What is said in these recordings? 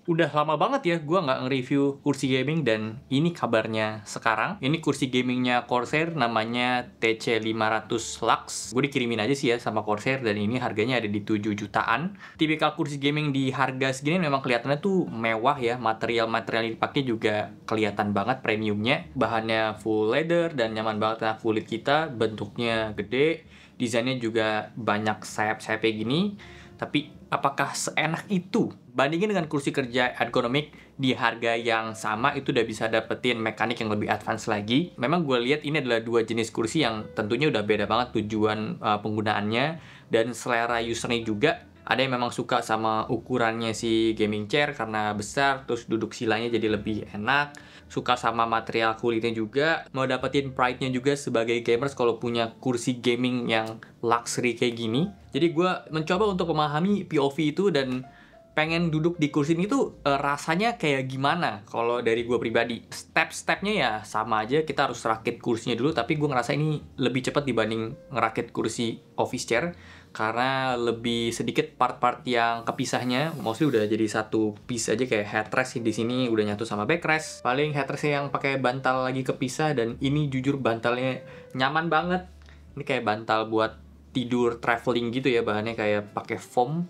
Udah lama banget ya gua nggak nge-review kursi gaming dan ini kabarnya sekarang. Ini kursi gamingnya Corsair namanya TC500 Lux. Gue dikirimin aja sih ya sama Corsair dan ini harganya ada di 7 jutaan. Tipikal kursi gaming di harga segini memang kelihatannya tuh mewah ya. Material-material yang dipakai juga kelihatan banget premiumnya. Bahannya full leather dan nyaman banget karena kulit kita. Bentuknya gede, desainnya juga banyak sayap-sayapnya gini. Tapi apakah seenak itu? Bandingin dengan kursi kerja ergonomik di harga yang sama, itu udah bisa dapetin mekanik yang lebih advance lagi. Memang gue lihat ini adalah dua jenis kursi yang tentunya udah beda banget tujuan penggunaannya dan selera usernya juga. Ada yang memang suka sama ukurannya si gaming chair karena besar, terus duduk silanya jadi lebih enak. Suka sama material kulitnya juga. Mau dapetin pride-nya juga sebagai gamers kalau punya kursi gaming yang luxury kayak gini. Jadi gue mencoba untuk memahami POV itu dan pengen duduk di kursi ini tuh rasanya kayak gimana kalau dari gue pribadi. Step-stepnya ya sama aja, kita harus rakit kursinya dulu, tapi gue ngerasa ini lebih cepat dibanding ngerakit kursi office chair karena lebih sedikit part-part yang kepisahnya. Mostly udah jadi satu piece aja, kayak headrest di sini udah nyatu sama backrest. Paling headrestnya yang pakai bantal lagi kepisah, dan ini jujur bantalnya nyaman banget. Ini kayak bantal buat tidur traveling gitu ya, bahannya kayak pakai foam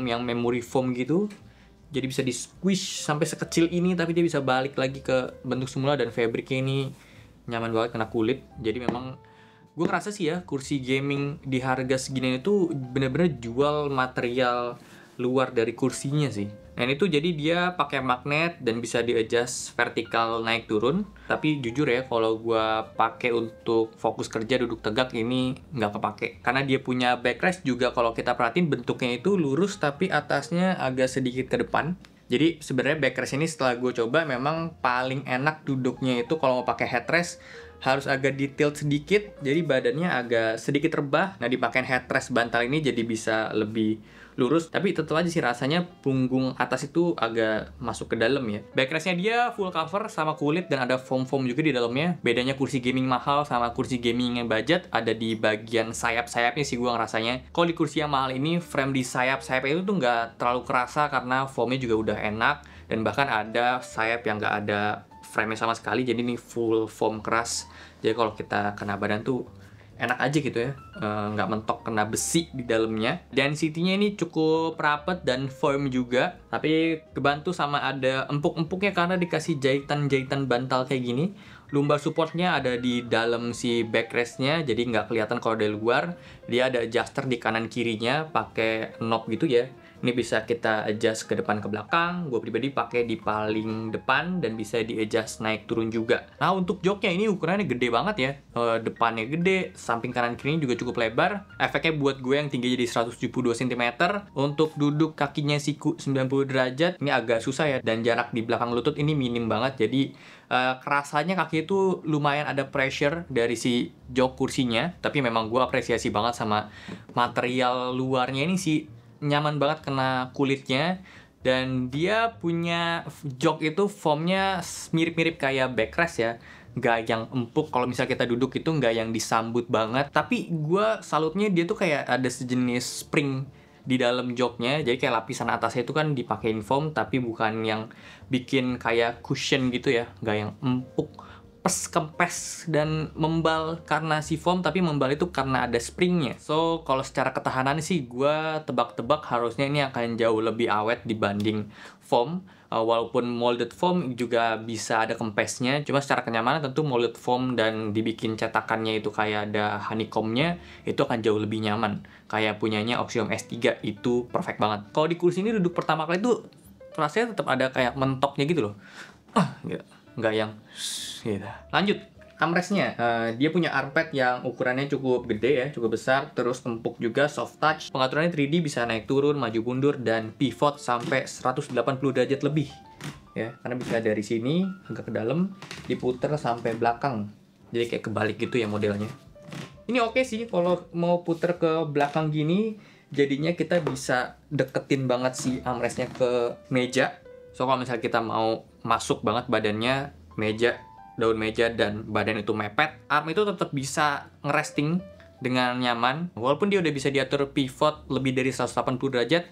yang memory foam gitu. Jadi bisa di squish sampai sekecil ini tapi dia bisa balik lagi ke bentuk semula dan fabricnya ini nyaman banget kena kulit. Jadi memang gue ngerasa sih ya kursi gaming di harga segini itu bener-bener jual material luar dari kursinya sih. Dan itu jadi dia pakai magnet dan bisa di-adjust vertikal naik turun. Tapi jujur ya, kalau gue pakai untuk fokus kerja duduk tegak ini nggak kepake. Karena dia punya backrest juga, kalau kita perhatiin bentuknya itu lurus tapi atasnya agak sedikit ke depan. Jadi sebenarnya backrest ini setelah gue coba memang paling enak duduknya itu kalau mau pakai headrest harus agak detail sedikit, jadi badannya agak sedikit rebah. Nah, dipakein headrest bantal ini jadi bisa lebih lurus, tapi tetap aja sih rasanya punggung atas itu agak masuk ke dalam ya. Backrestnya dia full cover sama kulit dan ada foam-foam juga di dalamnya. Bedanya kursi gaming mahal sama kursi gaming yang budget ada di bagian sayap-sayapnya sih gua ngerasanya. Kalau di kursi yang mahal ini, frame di sayap-sayapnya itu tuh nggak terlalu kerasa karena foamnya juga udah enak, dan bahkan ada sayap yang nggak ada frame-nya sama sekali, jadi ini full foam keras. Jadi kalau kita kena badan tuh enak aja gitu ya, nggak mentok kena besi di dalamnya. Density-nya ini cukup rapet dan firm juga, tapi kebantu sama ada empuk-empuknya karena dikasih jahitan-jahitan bantal kayak gini. Lumbar supportnya ada di dalam si backrestnya, jadi nggak kelihatan kalau dari luar. Dia ada adjuster di kanan kirinya, pakai knob gitu ya. Ini bisa kita adjust ke depan ke belakang. Gue pribadi pakai di paling depan dan bisa di adjust naik turun juga. Nah, untuk joknya ini ukurannya gede banget ya. Depannya gede, samping kanan kiri juga cukup lebar. Efeknya buat gue yang tinggi jadi 172 cm. Untuk duduk kakinya siku 90 derajat ini agak susah ya, dan jarak di belakang lutut ini minim banget. Jadi kerasanya kaki itu lumayan ada pressure dari si jok kursinya. Tapi memang gue apresiasi banget sama material luarnya ini sih, nyaman banget kena kulitnya. Dan dia punya jok itu foamnya mirip-mirip kayak backrest ya, nggak yang empuk. Kalau misalnya kita duduk itu nggak yang disambut banget, tapi gue salutnya dia tuh kayak ada sejenis spring di dalam joknya. Jadi kayak lapisan atasnya itu kan dipakein foam, tapi bukan yang bikin kayak cushion gitu ya, nggak yang empuk kempes dan membal karena si foam, tapi membal itu karena ada springnya. So kalau secara ketahanan sih gue tebak-tebak harusnya ini akan jauh lebih awet dibanding foam. Walaupun molded foam juga bisa ada kempesnya, cuma secara kenyamanan tentu molded foam dan dibikin cetakannya itu kayak ada honeycombnya, itu akan jauh lebih nyaman. Kayak punyanya Oxiom S3 itu perfect banget. Kalau di kursi ini duduk pertama kali itu rasanya tetap ada kayak mentoknya gitu loh. Gitu. Nggak yang gitu. Lanjut, armrestnya. Dia punya armpad yang ukurannya cukup gede ya, cukup besar, terus empuk juga, soft touch. Pengaturannya 3D, bisa naik turun, maju mundur, dan pivot sampai 180 derajat lebih. Ya, karena bisa dari sini agak ke dalam, diputer sampai belakang. Jadi kayak kebalik gitu ya modelnya. Ini oke sih kalau mau puter ke belakang gini, jadinya kita bisa deketin banget si armrestnya ke meja. So kalau misalnya kita mau masuk banget badannya, daun meja dan badan itu mepet, arm itu tetap bisa ngeresting dengan nyaman. Walaupun dia udah bisa diatur pivot lebih dari 180 derajat,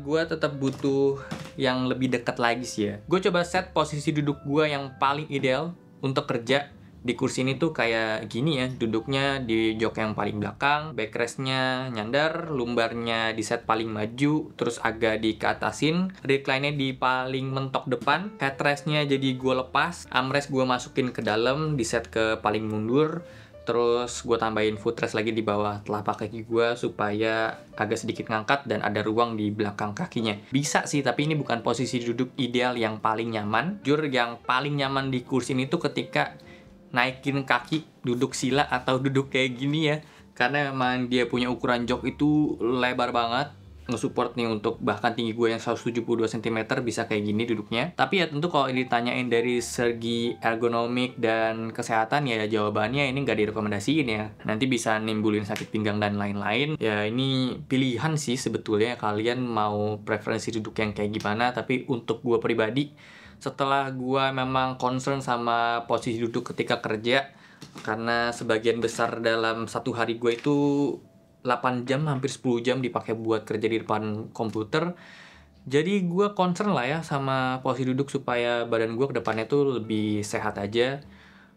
Gue tetap butuh yang lebih dekat lagi sih ya. Gue coba set posisi duduk gue yang paling ideal untuk kerja di kursi ini tuh kayak gini ya, duduknya di jok yang paling belakang, backrestnya nyandar, lumbarnya di set paling maju, terus agak dikeatasin, recline-nya di paling mentok depan, headrestnya jadi gue lepas, armrest gue masukin ke dalam, di set ke paling mundur, terus gue tambahin footrest lagi di bawah telapak kaki gue supaya agak sedikit ngangkat dan ada ruang di belakang kakinya. Bisa sih, tapi ini bukan posisi duduk ideal yang paling nyaman. Jujur yang paling nyaman di kursi ini tuh ketika naikin kaki duduk sila atau duduk kayak gini ya, karena memang dia punya ukuran jok itu lebar banget, nge-support nih untuk bahkan tinggi gue yang 172 cm bisa kayak gini duduknya. Tapi ya tentu kalau ditanyain dari segi ergonomik dan kesehatan ya jawabannya ini nggak direkomendasiin ya, nanti bisa nimbulin sakit pinggang dan lain-lain. Ya ini pilihan sih sebetulnya, kalian mau preferensi duduk yang kayak gimana. Tapi untuk gue pribadi, setelah gue memang concern sama posisi duduk ketika kerja, karena sebagian besar dalam satu hari gue itu 8 jam, hampir 10 jam dipakai buat kerja di depan komputer. Jadi gue concern lah ya sama posisi duduk supaya badan gue ke depannya tuh lebih sehat aja.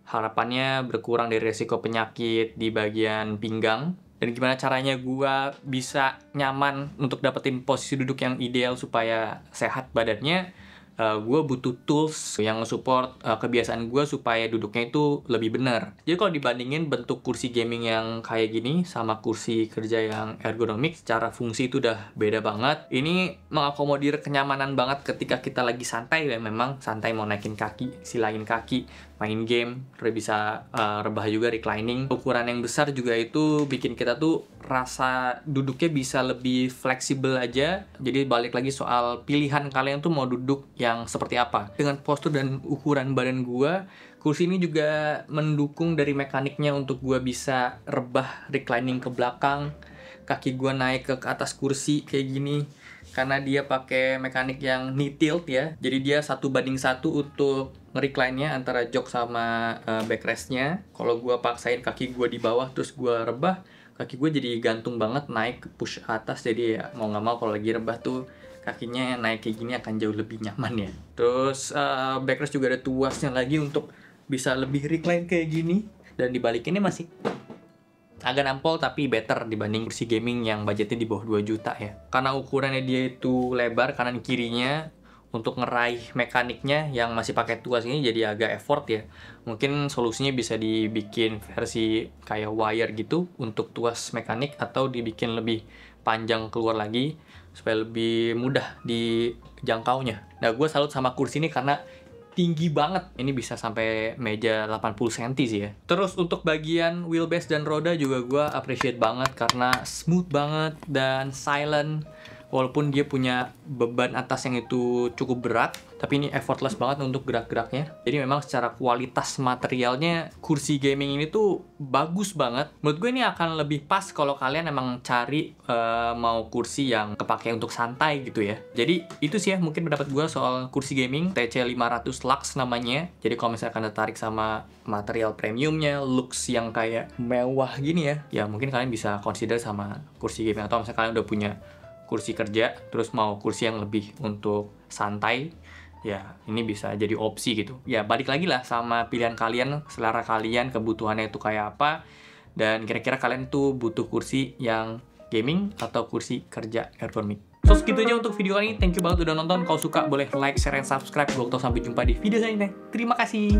Harapannya berkurang dari resiko penyakit di bagian pinggang. Dan gimana caranya gue bisa nyaman untuk dapetin posisi duduk yang ideal supaya sehat badannya. Gue butuh tools yang support kebiasaan gue supaya duduknya itu lebih benar. Jadi kalau dibandingin bentuk kursi gaming yang kayak gini sama kursi kerja yang ergonomik, secara fungsi itu udah beda banget. Ini mengakomodir kenyamanan banget ketika kita lagi santai ya, memang santai mau naikin kaki, silain kaki, main game, terus bisa rebah juga reclining. Ukuran yang besar juga itu bikin kita tuh rasa duduknya bisa lebih fleksibel aja. Jadi balik lagi soal pilihan kalian tuh mau duduk yang seperti apa. Dengan postur dan ukuran badan gua, kursi ini juga mendukung dari mekaniknya untuk gua bisa rebah reclining ke belakang, kaki gua naik ke atas kursi kayak gini. Karena dia pakai mekanik yang knee tilt ya, jadi dia 1:1 untuk nge-recline-nya antara jok sama backrest-nya. Kalau gua paksain kaki gua di bawah terus gua rebah, kaki gue jadi gantung banget naik ke push atas. Jadi ya mau nggak mau kalau lagi rebah tuh kakinya naik kayak gini akan jauh lebih nyaman ya. Terus backrest juga ada tuasnya lagi untuk bisa lebih recline kayak gini. Dan dibalikinnya masih agak nampol tapi better dibanding kursi gaming yang budgetnya di bawah 2 juta ya. Karena ukurannya dia itu lebar kanan kirinya, untuk ngeraih mekaniknya yang masih pakai tuas ini jadi agak effort ya. Mungkin solusinya bisa dibikin versi kayak wire gitu untuk tuas mekanik, atau dibikin lebih panjang keluar lagi supaya lebih mudah dijangkaunya. Nah, gue salut sama kursi ini karena tinggi banget. Ini bisa sampai meja 80 cm sih ya. Terus untuk bagian wheelbase dan roda juga gue appreciate banget karena smooth banget dan silent. Walaupun dia punya beban atas yang itu cukup berat, tapi ini effortless banget untuk gerak-geraknya. Jadi memang secara kualitas materialnya kursi gaming ini tuh bagus banget. Menurut gue ini akan lebih pas kalau kalian emang cari mau kursi yang kepake untuk santai gitu ya. Jadi itu sih ya mungkin pendapat gue soal kursi gaming TC500 Lux namanya. Jadi kalau misalkan tertarik sama material premiumnya, looks yang kayak mewah gini ya mungkin kalian bisa consider sama kursi gaming. Atau misalkan kalian udah punya kursi kerja, terus mau kursi yang lebih untuk santai, ya ini bisa jadi opsi gitu. Ya balik lagi lah sama pilihan kalian, selera kalian, kebutuhannya itu kayak apa, dan kira-kira kalian tuh butuh kursi yang gaming atau kursi kerja ergonomik. So segitu aja untuk video kali ini, thank you banget udah nonton. Kalau suka boleh like, share, dan subscribe. Gue sampai jumpa di video selanjutnya. Terima kasih.